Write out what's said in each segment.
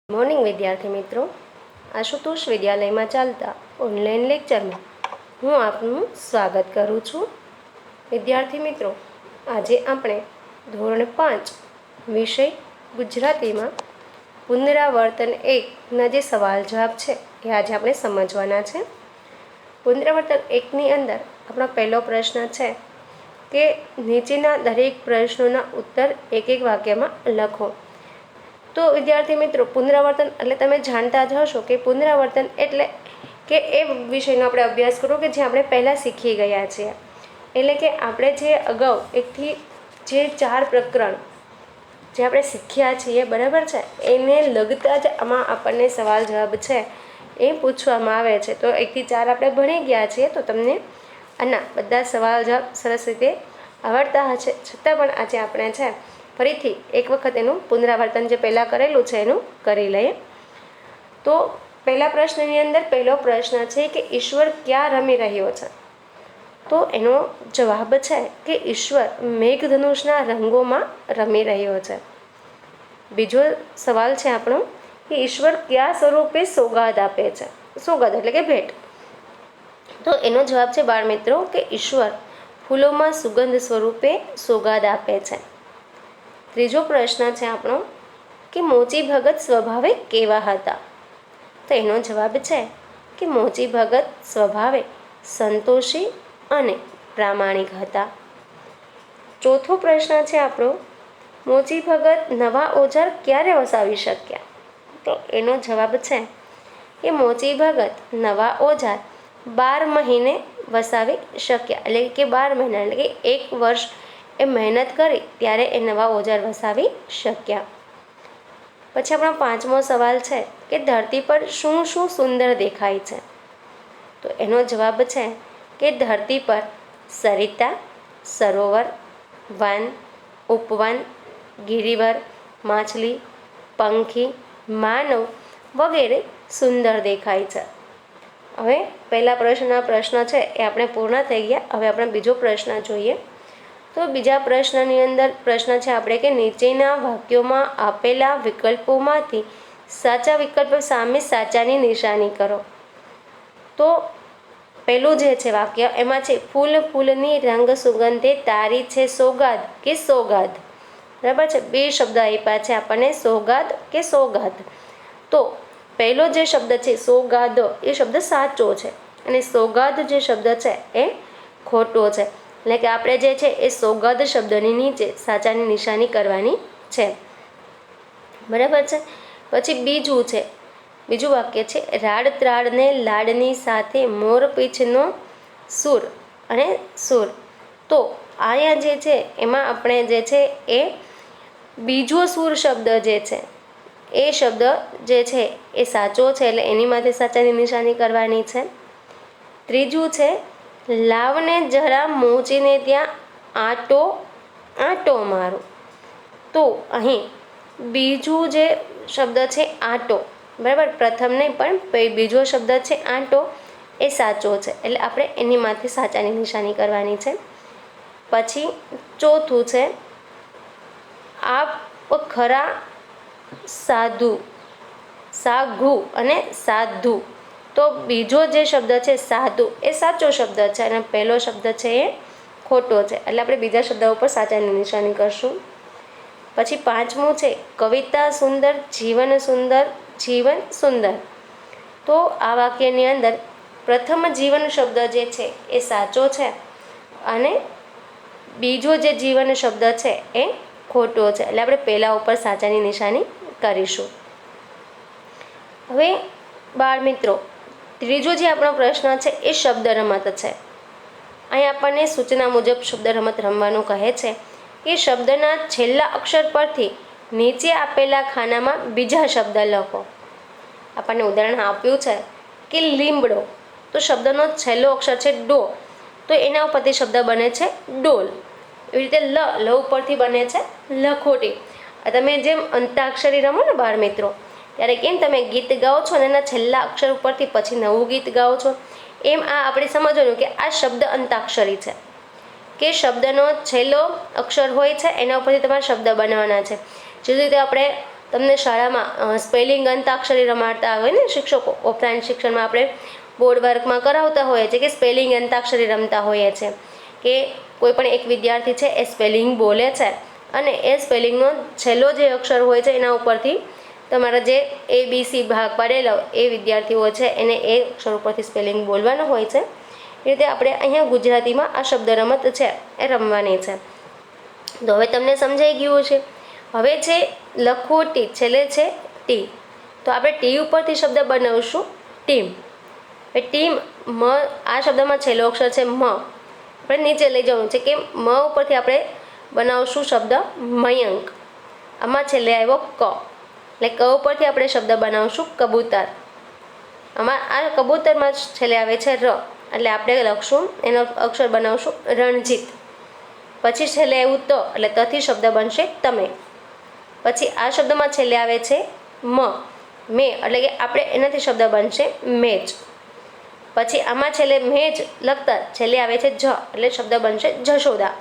Morning વિદ્યાર્થી મિત્રો, આશુતોષ વિદ્યાલયમાં ચાલતા ઓનલાઈન લેક્ચરમાં હું આપનું સ્વાગત કરું છું. વિદ્યાર્થી મિત્રો, આજે આપણે ધોરણ 5 વિષય ગુજરાતીમાં પુનરાવર્તન 1ના જે સવાલ જવાબ છે એ આજે આપણે સમજવાના છે. પુનરાવર્તન 1ની અંદર આપણો પહેલો પ્રશ્ન છે કે નીચેના દરેક પ્રશ્નોના ઉત્તર એક એક વાક્યમાં લખો. તો વિદ્યાર્થી મિત્રો, પુનરાવર્તન એટલે તમે જાણતા જ હશો કે પુનરાવર્તન એટલે કે એ વિષયનો આપણે અભ્યાસ કરો કે જે આપણે પહેલાં શીખી ગયા છીએ. એટલે કે આપણે જે અગાઉ 1થી જે 4 પ્રકરણ જે આપણે શીખ્યા છીએ, બરાબર છે, એને લગતા જ આમાં આપણને સવાલ જવાબ છે એ પૂછવામાં આવે છે. તો 1થી 4 આપણે ભણી ગયા છીએ, તો તમને આના બધા સવાલ જવાબ સરસ રીતે આવડતા હશે. છતાં પણ આજે આપણે છે ફરીથી એક વખત એનું પુનરાવર્તન જે પહેલાં કરેલું છે એનું કરી લઈએ. તો પહેલા પ્રશ્નની અંદર પહેલો પ્રશ્ન છે કે ઈશ્વર ક્યાં રમી રહ્યો છે? તો એનો જવાબ છે કે ઈશ્વર મેઘધનુષના રંગોમાં રમી રહ્યો છે. બીજો સવાલ છે આપણો કે ઈશ્વર કયા સ્વરૂપે સોગાદ આપે છે? સોગાદ એટલે કે ભેટ. તો એનો જવાબ છે બાળ મિત્રો કે ઈશ્વર ફૂલોમાં સુગંધ સ્વરૂપે સોગાદ આપે છે. ત્રીજો પ્રશ્ન છે આપણો કે મોચી ભગત સ્વભાવે કેવા હતા? તો એનો જવાબ છે કે મોચી ભગત સ્વભાવે સંતોષી અને પ્રામાણિક હતા. ચોથો પ્રશ્ન છે આપણો મોચી ભગત નવા ઓજાર ક્યારે વસાવી શક્યા? તો એનો જવાબ છે કે મોચી ભગત નવા ઓજાર 12 મહિને વસાવી શક્યા. એટલે કે 12 મહિના એટલે કે 1 વર્ષ એ મહેનત કરી ત્યારે એ નવા ઓજાર વસાવી શક્યા. પછી આપણો પાંચમો સવાલ છે કે ધરતી પર શું શું સુંદર દેખાય છે? તો એનો જવાબ છે કે ધરતી પર સરિતા, સરોવર, વન, ઉપવન, ગિરિવર, માછલી, પંખી, માનવ વગેરે સુંદર દેખાય છે. હવે પહેલા પ્રશ્ન છે એ આપણે પૂર્ણ થઈ ગયા. હવે આપણે બીજો પ્રશ્ન જોઈએ. તો બીજા પ્રશ્નની અંદર પ્રશ્ન છે આપણે કે નીચેના વાક્યોમાં આપેલા વિકલ્પોમાંથી સાચા વિકલ્પ સામે સાચાની નિશાની કરો. તો પહેલું જે છે વાક્ય એમાં છે ફૂલ ફૂલની રંગ સુગંધે તારી છે સોગાદ કે સોગાદ. બરાબર છે, બે શબ્દ આપ્યા છે આપણને, સોગાદ કે સોગાદ. તો પહેલો જે શબ્દ છે સોગાદ એ શબ્દ સાચો છે અને સોગાદ જે શબ્દ છે એ ખોટો છે. એટલે કે આપણે જે છે એ સોગાદ શબ્દની નીચે સાચાની નિશાની કરવાની છે. બરાબર છે. પછી બીજું વાક્ય છે રાડ ત્રાડને લાડની સાથે મોર પીછનો સૂર અને સૂર. તો અહીંયા જે છે એમાં આપણે જે છે એ બીજો સૂર શબ્દ જે છે એ શબ્દ જે છે એ સાચો છે, એટલે એની માથે સાચાની નિશાની કરવાની છે. ત્રીજું છે લાવને જરા મોચીને ત્યાં આંટો મારો. તો અહીં બીજું જે શબ્દ છે આંટો, બરાબર, પ્રથમ નહીં પણ બીજો શબ્દ છે આંટો એ સાચો છે, એટલે આપણે એની માથે સાચાની નિશાની કરવાની છે. પછી ચોથું છે આપ ખરા સાઘુ અને સાધુ. તો બીજો જે શબ્દ છે સાધુ એ સાચો શબ્દ છે અને પહેલો શબ્દ છે એ ખોટો છે, એટલે આપણે બીજા શબ્દ ઉપર સાચાની નિશાની કરશું. પછી પાંચમું છે કવિતા સુંદર જીવન સુંદર. તો આ વાક્યની અંદર પ્રથમ જીવન શબ્દ જે છે એ સાચો છે અને બીજો જે જીવન શબ્દ છે એ ખોટો છે, એટલે આપણે પહેલા ઉપર સાચાની નિશાની કરીશું. હવે બાળ મિત્રો, ત્રીજો જે આપણો પ્રશ્ન છે એ શબ્દ રમત છે. અહીં આપણને સૂચના મુજબ શબ્દ રમત રમવાનું કહે છે કે શબ્દના છેલ્લા અક્ષર પરથી નીચે આપેલા ખાનામાં બીજા શબ્દ લખો. આપણને ઉદાહરણ આપ્યું છે કે લીમડો. તો શબ્દનો છેલ્લો અક્ષર છે ડો, તો એના ઉપરથી શબ્દ બને છે ડોલ. એવી રીતે લ ઉપરથી બને છે લખોટી. તમે જેમ અંતાક્ષરી રમો ને બાળ મિત્રો, ત્યારે કેમ તમે ગીત ગાઓ છો અને એના છેલ્લા અક્ષર ઉપરથી પછી નવું ગીત ગાઓ છો, એમ આ આપણે સમજવાનું કે આ શબ્દ અંતાક્ષરી છે કે શબ્દનો છેલ્લો અક્ષર હોય છે એના ઉપરથી તમારે શબ્દ બનાવવાના છે. જે રીતે આપણે તમને શાળામાં સ્પેલિંગ અંતાક્ષરી રમાડતા હોય ને શિક્ષકો, ઓફલાઈન શિક્ષણમાં આપણે બોર્ડ વર્કમાં કરાવતા હોઈએ છીએ કે સ્પેલિંગ અંતાક્ષરી રમતા હોઈએ છીએ કે કોઈ પણ એક વિદ્યાર્થી છે એ સ્પેલિંગ બોલે છે અને એ સ્પેલિંગનો છેલ્લો જે અક્ષર હોય છે એના ઉપરથી તમારા જે ABC ભાગ પાડેલો એ વિદ્યાર્થીઓ છે એને એ અક્ષર ઉપરથી સ્પેલિંગ બોલવાનો હોય છે. એ રીતે આપણે અહીંયા ગુજરાતીમાં આ શબ્દ રમત છે એ રમવાની છે. તો હવે તમને સમજાઈ ગયું છે. હવે છે લખવું ટી, છેલ્લે છે ટી, તો આપણે ટી ઉપરથી શબ્દ બનાવીશું ટીમ. ટીમ મ, આ શબ્દમાં છેલ્લો અક્ષર છે મ, આપણે નીચે લઈ જવાનું છે કે મ ઉપરથી આપણે બનાવશું શબ્દ મયંક. આમાં છેલ્લે આવ્યો ક, એટલે ક ઉપરથી આપણે શબ્દ બનાવશું કબૂતર. આમાં આ કબૂતરમાં છેલ્લે આવે છે ર, એટલે આપણે લખશું એનો અક્ષર બનાવશું રણજીત. પછી છેલ્લે આવ્યું ત, એટલે તથી શબ્દ બનશે તમે. પછી આ શબ્દમાં છેલ્લે આવે છે મે, એટલે કે આપણે એનાથી શબ્દ બનશે મેચ. પછી આમાં છેલ્લે મેચ લખતા છેલ્લે આવે છે જ, એટલે શબ્દ બનશે જશોદા.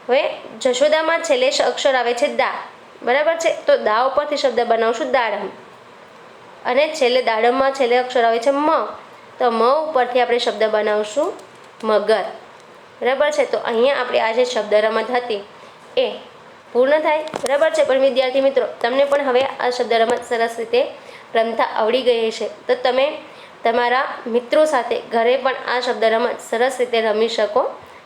હવે જશોદામાં છેલ્લે અક્ષર આવે છે દા, બરાબર છે, તો દા ઉપરથી શબ્દ બનાવશું દાડમ. અને છેલ્લે દાડમમાં છેલ્લે અક્ષર આવે છે મ, તો મ ઉપરથી આપણે શબ્દ બનાવશું મગર. બરાબર છે. તો અહીંયા આપણે આ જે શબ્દ રમત હતી એ પૂર્ણ થાય. બરાબર છે. પણ વિદ્યાર્થી મિત્રો, તમને પણ હવે આ શબ્દ રમત સરસ રીતે રમતા આવડી ગઈ છે, તો તમે તમારા મિત્રો સાથે ઘરે પણ આ શબ્દ રમત સરસ રીતે રમી શકો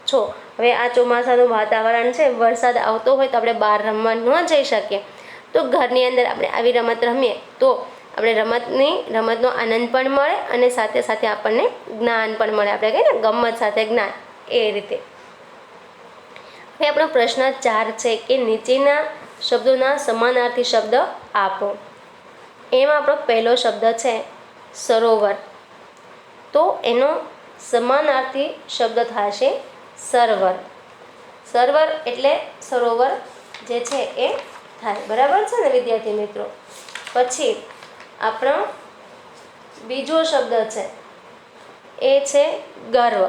છો. હવે આ ચોમાસાનું વાતાવરણ છે, વરસાદ આવતો હોય તો આપણે બહાર રમવા ન જઈ શકીએ, તો ઘરની અંદર આપણે આવી રમત રમીએ તો આપણે રમતનો આનંદ પણ મળે અને સાથે સાથે આપણને જ્ઞાન પણ મળે. આપણે કહીએ ને ગમત સાથે જ્ઞાન, એ રીતે. હવે આપણો પ્રશ્ન 4 છે કે નીચેના શબ્દોના સમાનાર્થી શબ્દ આપો. એમાં આપણો પહેલો શબ્દ છે સરોવર, તો એનો સમાનાર્થી શબ્દ થશે સર્વર. સર્વર એટલે સરોવર જે છે એ થાય. બરાબર છે ને વિદ્યાર્થી મિત્રો. પછી આપણો બીજો શબ્દ છે એ છે ગર્વ.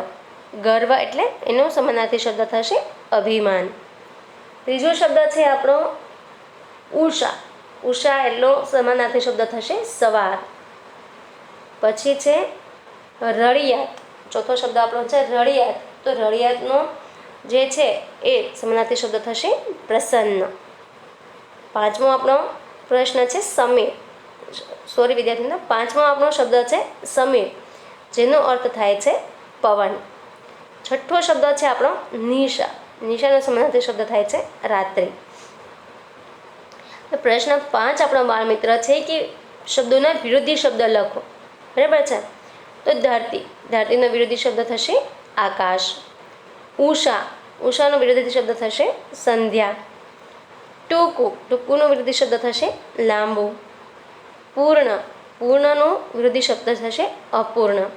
ગર્વ એટલે એનો સમાનાર્થી શબ્દ થશે અભિમાન. ત્રીજો શબ્દ છે આપણો ઉષા. ઉષા એટલો સમાનાર્થી શબ્દ થશે સવાર. પછી છે રળિયાત. ચોથો શબ્દ આપણો છે રળિયાત, તો રળિયાતનો જે છે એ સમાનાર્થી શબ્દ થશે પ્રસન્ન. પાંચમો આપણો પ્રશ્ન છે સમીર. સોરી વિદ્યાર્થીઓ, પાંચમો આપણો શબ્દ છે સમીર, જેનો અર્થ થાય છે પવન. છઠ્ઠો શબ્દ છે આપણો નિશા. નિશાનો સમાનાર્થી શબ્દ થાય છે રાત્રિ. પ્રશ્ન 5 આપણો બાળ મિત્ર છે કે શબ્દોના વિરોધી શબ્દ લખો. બરાબર છે. તો ધરતી, ધરતીનો વિરોધી શબ્દ થશે આકાશ. ઉષા, ઉષાનો વિરોધી શબ્દ થશે સંધ્યા. ટૂંકું, ટૂંકુનો વિરોધી શબ્દ થશે લાંબુ. પૂર્ણ, પૂર્ણનો વિરોધી શબ્દ થશે અપૂર્ણ.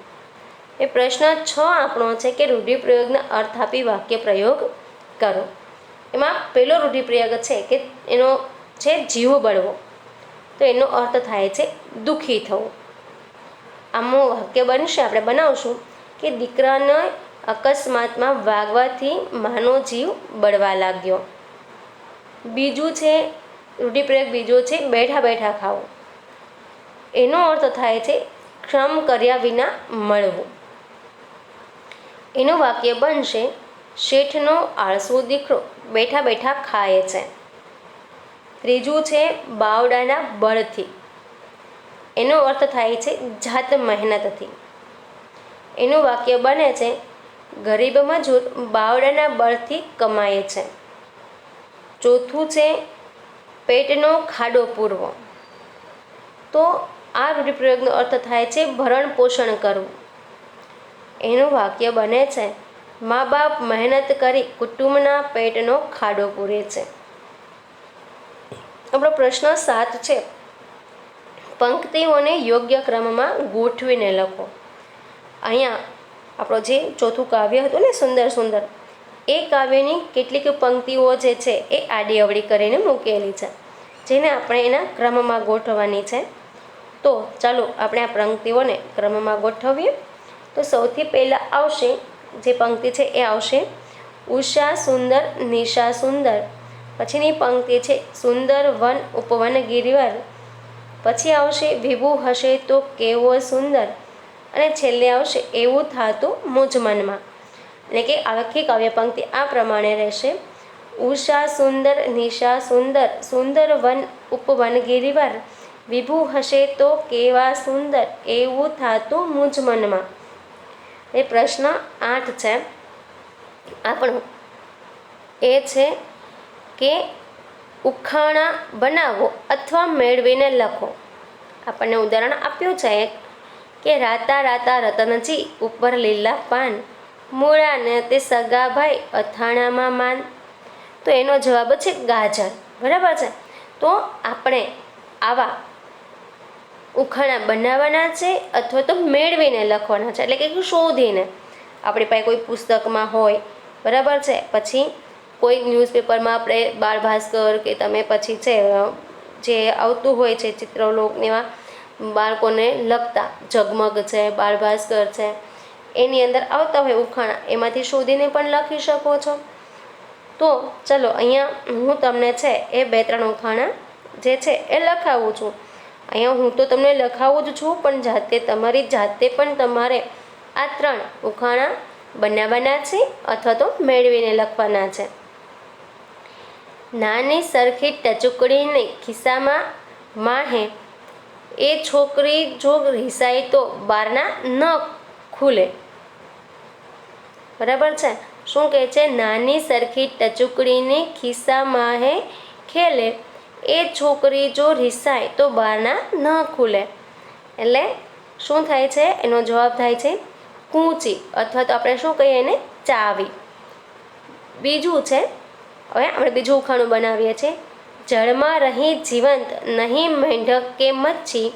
એ પ્રશ્ન 6 આપણો છે કે રૂઢિપ્રયોગના અર્થ આપી વાક્ય પ્રયોગ કરો. એમાં પહેલો રૂઢિપ્રયોગ છે કે એનો છે જીવ બળવો, તો એનો અર્થ થાય છે દુઃખી થવું. આમનું વાક્ય બનશે, આપણે બનાવશું કે દીકરાને અકસ્માતમાં વાગવાથી માનો જીવ બળવા લાગ્યો. બીજું છે રૂઢિપ્રયોગ, બીજો છે બેઠા બેઠા ખાવું. એનો અર્થ થાય છે શ્રમ કર્યા વિના મળવું. એનું વાક્ય બનશે શેઠનો આળસુ દીકરો બેઠા બેઠા ખાય છે. ત્રીજું છે બાવડાના બળથી. એનો અર્થ થાય છે જાત મહેનતથી. એનું વાક્ય બને છે ગરીબ મજૂર બાવડાના બળથી કમાય છે. ચોથું છે પેટનો ખાડો પૂરવો. તો આ રૂઢિપ્રયોગનો અર્થ થાય છે ભરણ પોષણ કરવું. એનું વાક્ય બને છે મા બાપ મહેનત કરી કુટુંબના પેટનો ખાડો પૂરે છે. આપણો પ્રશ્ન 7 છે પંક્તિઓને યોગ્ય ક્રમમાં ગોઠવીને લખો. અહીંયા આપણો જે ચોથું કાવ્ય હતું ને સુંદર સુંદર, એ કાવ્યની કેટલીક પંક્તિઓ જે છે એ આડી અવળી કરીને મૂકેલી છે, જેને આપણે એના ક્રમમાં ગોઠવવાની છે. તો ચાલો આપણે આ પંક્તિઓને ક્રમમાં ગોઠવીએ. તો સૌથી પહેલાં આવશે જે પંક્તિ છે એ આવશે ઉષા સુંદર નિશા સુંદર પછીની પંક્તિ છે સુંદર વન ઉપવન ગિરિવર, પછી આવશે વિભુ હશે તો કેવો સુંદર, અને છેલ્લે આવશે એવું થાતું મુજ મનમાં. એટલે કે આખી કાવ્ય પંક્તિ આ પ્રમાણે રહેશે. ઉષા સુંદર નિશા સુંદર, સુંદર વન ઉપવન ગિરિવર, વિભુ હશે તો કેવા સુંદર, એવું થાતું મુજ મનમાં. એ પ્રશ્ન 8 છે આપણો. એ છે કે ઉખાણા બનાવો અથવા મેળવીને લખો. આપણને ઉદાહરણ આપ્યું છે એક કે રાતા રાતા રતનજી ઉપર લીલા પાન, મૂળાને તે સગા ભાઈ અથાણામાં માન. તો એનો જવાબ છે ગાજર. બરાબર છે. તો આપણે આવા ઉખાણા બનાવવાના છે અથવા તો મેળવીને લખવાના છે, એટલે કે શોધીને. આપણી પાસે કોઈ પુસ્તકમાં હોય, બરાબર છે, પછી કોઈ ન્યૂઝપેપરમાં આપણે બાળ ભાસ્કર કે તમે પછી છે જે આવતું હોય છે ચિત્રલોક એવા બાળકોને લખતા ઝગમગ છે, બાળ ભાસ્કર છે, એની અંદર આવતા હોય ઉખાણા, એમાંથી શોધીને પણ લખી શકો છો. તો ચલો અહીંયા હું તમને છે એ 2-3 ઉખાણા જે છે એ લખાવું છું. અહીંયા હું તો તમને લખાવું જ છું, પણ જાતે તમારી જાતે પણ તમારે આ 3 ઉખાણા બનાવવાના છે અથવા તો મેળવીને લખવાના છે. નાની સરખી ટચુકડીને ખિસ્સામાં માહે, એ છોકરી જો રિસાય તો બારના ન ખુલે. બરાબર છે. શું કહે છે? નાની સરખી ટચુકડીને ખિસ્સામાં હે ખેલે, એ છોકરી જો રિસાય તો બારના ન ખુલે. એટલે શું થાય છે? એનો જવાબ થાય છે કૂંચી, અથવા તો આપણે શું કહીએ એને? ચાવી. બીજું છે, હવે આપણે બીજું ઉખાણું બનાવીએ છીએ. જળમાં રહી જીવંત નહીં મેંઢક કે મચ્છી,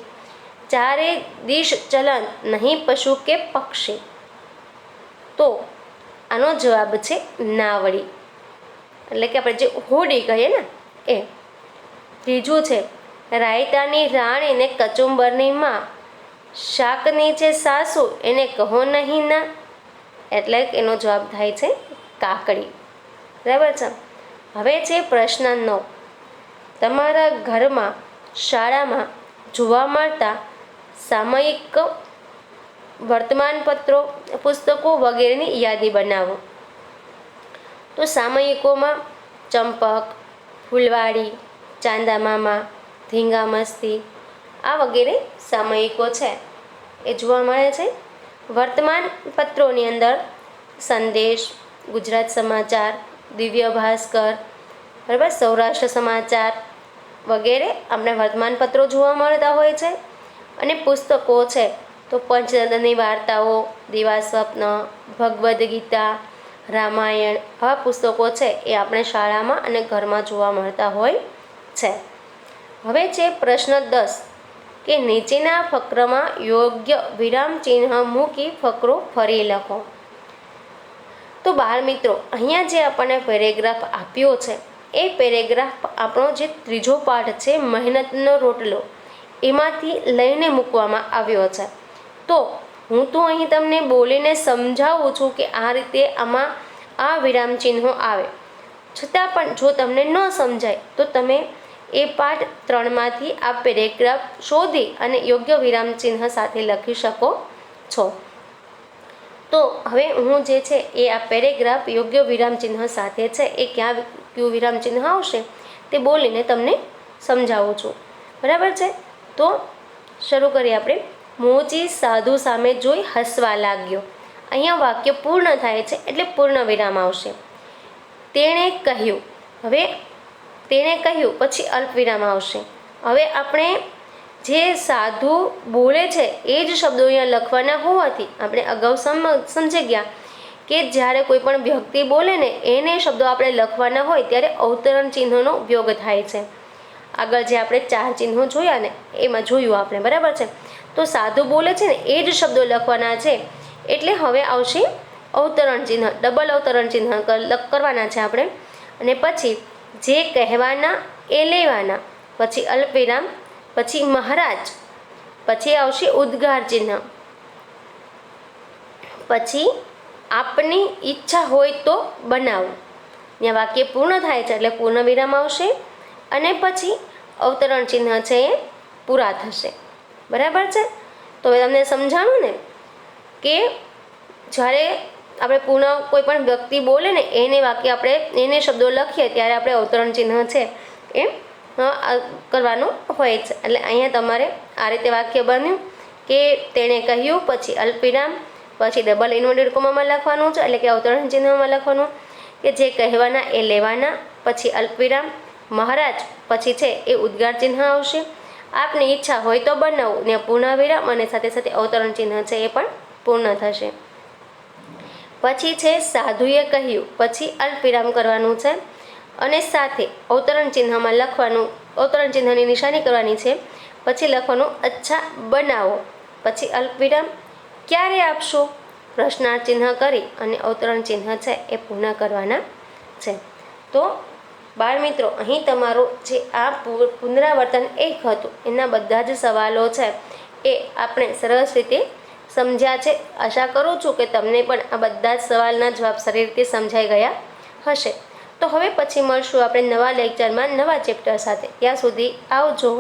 ચારે દિશ ચલંત નહીં પશુ કે પક્ષી. તો આનો જવાબ છે નાવડી, એટલે કે આપણે જે હોડી કહીએ ને એ. ત્રીજું છે રાયતાની રાણીને કચુંબરની માં, શાકની છે સાસુ એને કહો નહીં ના. એટલે એનો જવાબ થાય છે કાકડી. બરાબર છે. હવે છે પ્રશ્ન 9. તમારા ઘરમાં, શાળામાં જોવા મળતા સામયિક, વર્તમાનપત્રો, પુસ્તકો વગેરેની યાદી બનાવો. તો સામયિકોમાં ચંપક, ફૂલવાડી, ચાંદામામા, ધીંગા મસ્તી, આ વગેરે સામયિકો છે એ જોવા મળે છે. વર્તમાન પત્રોની અંદર સંદેશ, ગુજરાત સમાચાર, દિવ્ય ભાસ્કર, બરાબર, સૌરાષ્ટ્ર સમાચાર વગેરે આપણે વર્તમાનપત્રો જોવા મળતા હોય છે. અને પુસ્તકો છે તો પંચતંત્રની વાર્તાઓ, દિવા સ્વપ્ન, ભગવદ્ ગીતા, રામાયણ, આવા પુસ્તકો છે એ આપણે શાળામાં અને ઘરમાં જોવા મળતા હોય છે. હવે છે પ્રશ્ન 10 કે નીચેના ફકરામાં યોગ્ય વિરામ ચિહ્ન મૂકી ફકરો ફરી લખો. તો બાળ મિત્રો, અહીંયા જે આપણને પેરેગ્રાફ આપ્યો છે એ પેરેગ્રાફ આપણો જે ત્રીજો પાઠ છે મહેનતનો રોટલો, એમાંથી લઈને મૂકવામાં આવ્યો છે. તો હું તો અહીં તમને બોલીને સમજાવું છું કે આ રીતે આમાં આ વિરામ ચિહ્નો આવે. છતાં પણ જો તમને ન સમજાય તો તમે એ પાઠ 3માંથી આ પેરેગ્રાફ શોધી અને યોગ્ય વિરામ ચિહ્ન સાથે લખી શકો છો. તો હવે હું જે છે એ આ પેરેગ્રાફ યોગ્ય વિરામ ચિહ્ન સાથે છે એ કયું વિરામ ચિહ્ન આવશે તે બોલીને તમને સમજાવું છું. બરાબર છે. તો શરૂ કરીએ આપણે. મોચી સાધુ સામે જોઈ હસવા લાગ્યો. અહીંયા વાક્ય પૂર્ણ થાય છે એટલે પૂર્ણ વિરામ આવશે. તેણે કહ્યું, હવે તેણે કહ્યું પછી અલ્પ વિરામ આવશે. હવે આપણે જે સાધુ બોલે છે એ જ શબ્દો અહીંયા લખવાના હોવાથી આપણે અગાઉ સમજી ગયા કે જ્યારે કોઈ પણ વ્યક્તિ બોલે ને એને શબ્દો આપણે લખવાના હોય ત્યારે અવતરણ ચિહ્નનો ઉપયોગ થાય છે. આગળ જે આપણે 4 ચિહ્નો જોયા ને એમાં જોયું આપણે, બરાબર છે. તો સાધુ બોલે છે ને એ જ શબ્દો લખવાના છે એટલે હવે આવશે અવતરણ ચિહ્ન, ડબલ અવતરણ ચિહ્ન કરવાના છે આપણે. અને પછી જે કહેવાના એ લેવાના, પછી અલ્પ વિરામ, પછી મહારાજ, પછી આવશે ઉદ્ગાર ચિહ્ન, પછી આપની ઈચ્છા હોય તો બનાવો, ત્યાં વાક્ય પૂર્ણ થાય છે એટલે પૂર્ણ વિરામ આવશે અને પછી અવતરણ ચિહ્ન છે એ પૂરા થશે. બરાબર છે? તો હવે તમને સમજાણું ને કે જ્યારે આપણે પૂર્ણ કોઈ પણ વ્યક્તિ બોલે ને એને વાક્ય આપણે એને શબ્દો લખીએ ત્યારે આપણે અવતરણ ચિહ્ન છે એ કરવાનું હોય છે. એટલે અહીંયા તમારે આ રીતે વાક્ય બન્યું કે તેણે કહ્યું, પછી અલ્પવિરામ, પછી ડબલ ઇન્વર્ટેડ કોમામાં લખવાનું છે એટલે કે અવતરણ ચિહ્નમાં લખવાનું કે જે કહેવાના એ લેવાના, પછી અલ્પવિરામ, મહારાજ, પછી છે એ ઉદ્ગાર ચિહ્ન આવશે. આપની ઈચ્છા હોય તો બનાવવું ને પૂર્ણ વિરામ અને સાથે સાથે અવતરણ ચિહ્ન છે એ પણ પૂર્ણ થશે. પછી છે સાધુએ કહ્યું, પછી અલ્પવિરામ કરવાનું છે અને સાથે અવતરણ ચિહ્નમાં લખવાનું, અવતરણ ચિહ્નની નિશાની કરવાની છે. પછી લખવાનું અચ્છા બનાવો, પછી અલ્પવિરામ, ક્યારે આપશો, પ્રશ્નાર્થ ચિહ્ન કરી અને અવતરણ ચિહ્ન છે એ પૂર્ણ કરવાના છે. તો બાળ મિત્રો, અહીં તમારું જે આ પુનરાવર્તન 1 હતું એના બધા જ સવાલો છે એ આપણે સરસ રીતે સમજ્યા છે. આશા કરું છું કે તમને પણ આ બધા જ સવાલના જવાબ સારી રીતે સમજાઈ ગયા હશે. તો હવે પછી મળશું આપણે નવા લેક્ચરમાં નવા ચેપ્ટર સાથે. ત્યાં સુધી આવજો.